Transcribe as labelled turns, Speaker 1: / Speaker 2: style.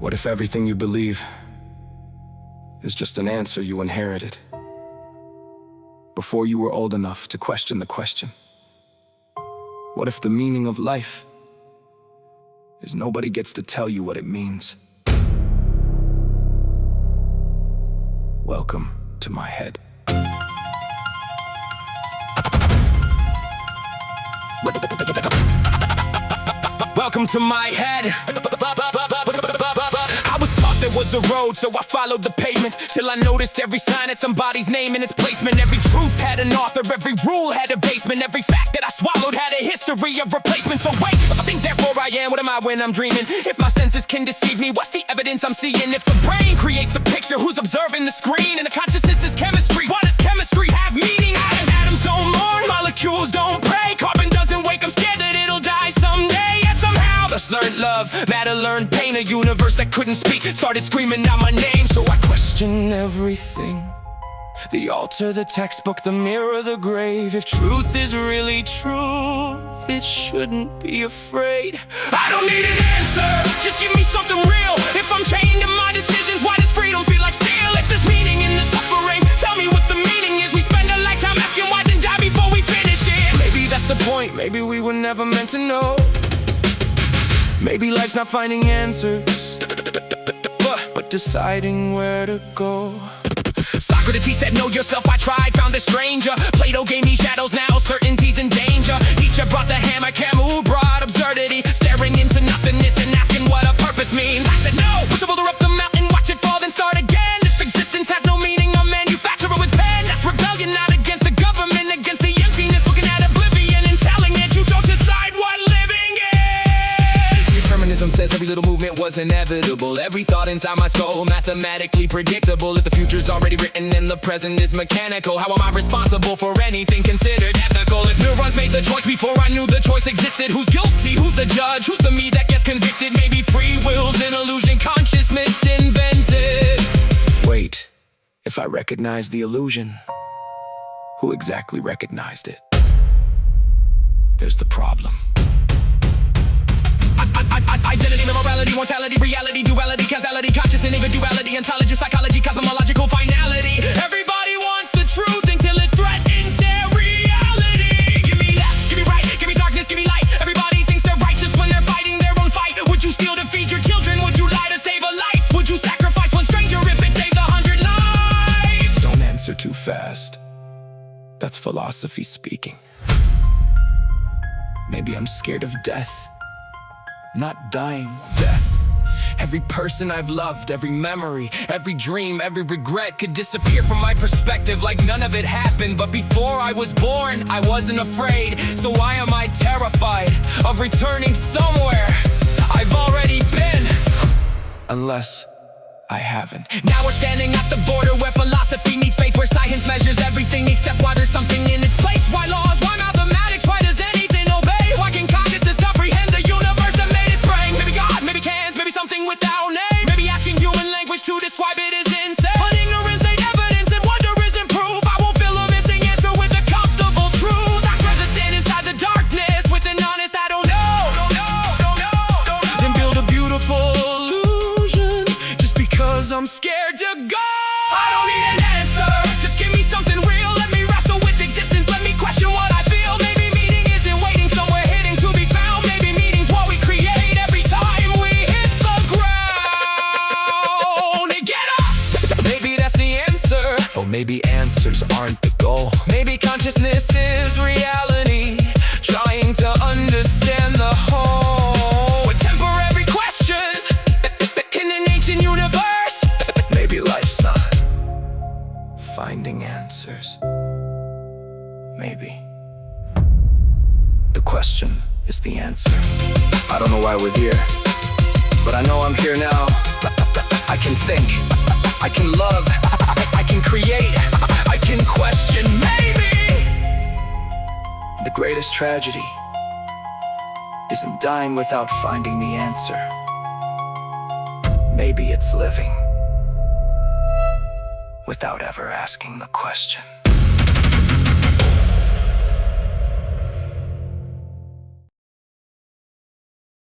Speaker 1: What if everything you believe is just an answer you inherited before you were old enough to question the question? What if the meaning of life is nobody gets to tell you what it means? Welcome to my head. Welcome to my head. I was taught there was a road, so I followed the pavement till I noticed every sign had somebody's name in its placement. Every truth had an author, every rule had a basement. Every fact that I swallowed had a history of replacement. So wait, if I think therefore I am, what am I when I'm dreaming? If my senses can deceive me, what's the evidence I'm seeing? If the brain creates the picture, who's observing the screen? And the consciousness is chemistry, why does chemistry have meaning? Atoms don't mourn, molecules don't pray. Carbon doesn't wake, I'm scared that it'll die someday. Yet somehow thus learned love, matter learned pain. A universe that couldn't speak started screaming out my name. So I question everything, the altar, the textbook, the mirror, the grave. If truth is really truth, it shouldn't be afraid. I don't need an answer, just give me something real. If I'm chained to my decisions, why does freedom feel like steel? If there's meaning in the suffering, tell me what the meaning is. We spend a lifetime asking why, then die before we finish it. Maybe that's the point, maybe we were never meant to know. Maybe life's not finding answers, but deciding where to go. Socrates said, know yourself, I tried, found a stranger. Plato gave me shadows, now certainty's in danger. Nietzsche brought the hammer, Camus brought absurdity. Staring into nothingness and asking what a purpose means. I said no, push a boulder up the mountain, watch it fall, then start again. If existence has no meaning, I'll manufacture it with pen. That's rebellion, not against the government, against the emptiness. Looking at oblivion and telling it you don't decide what living is. Determinism says every little movement was inevitable. Every thought inside my skull mathematically predictable. If the future's already written and the present is mechanical, how am I responsible for anything considered ethical? If neurons made the choice before I knew the choice existed, who's guilty? Who's the judge? Who's the me that gets convicted? Maybe free will's an illusion, consciousness invented. Wait, if I recognize the illusion, who exactly recognized it? There's the problem. Identity, morality, mortality, reality, duality, causality, conscious and individuality, ontology, psychology, cosmological finality. Everybody wants the truth until it threatens their reality. Give me left, give me right, give me darkness, give me light. Everybody thinks they're righteous when they're fighting their own fight. Would you steal to feed your children? Would you lie to save a life? Would you sacrifice one stranger if it saved 100 lives? Don't answer too fast. That's philosophy speaking. Maybe I'm scared of death. Not dying, death. Every person I've loved, every memory, every dream, every regret could disappear from my perspective like none of it happened. But before I was born, I wasn't afraid. So why am I terrified of returning somewhere I've already been? Unless I haven't. Now we're standing at the border where philosophy meets faith, where science measures everything except why there's something in its place. Why laws, why mathematics, why does anything obey? Why can consciousness comprehend the universe that made its brain? Maybe God, maybe cans, maybe something without name. Maybe asking human language to describe it is insane. But ignorance ain't evidence and wonder isn't proof. I won't fill a missing answer with a comfortable truth. I'd rather stand inside the darkness with an honest I don't know than build a beautiful illusion just because I'm scared to go. I don't need an answer, just give me something real. Let me wrestle with existence, let me question what I feel. Maybe meaning isn't waiting somewhere hidden to be found. Maybe meaning's what we create every time we hit the ground. And get up! Maybe that's the answer. Or maybe answers aren't the goal. Maybe consciousness is reality, trying to understand the whole. With temporary questions in an ancient universe. Maybe life's not finding answers. Maybe the question is the answer. I don't know why we're here, but I know I'm here now. I can think, I can love, I can create, I can question. Maybe the greatest tragedy isn't dying without finding the answer. Maybe it's living without ever asking the question.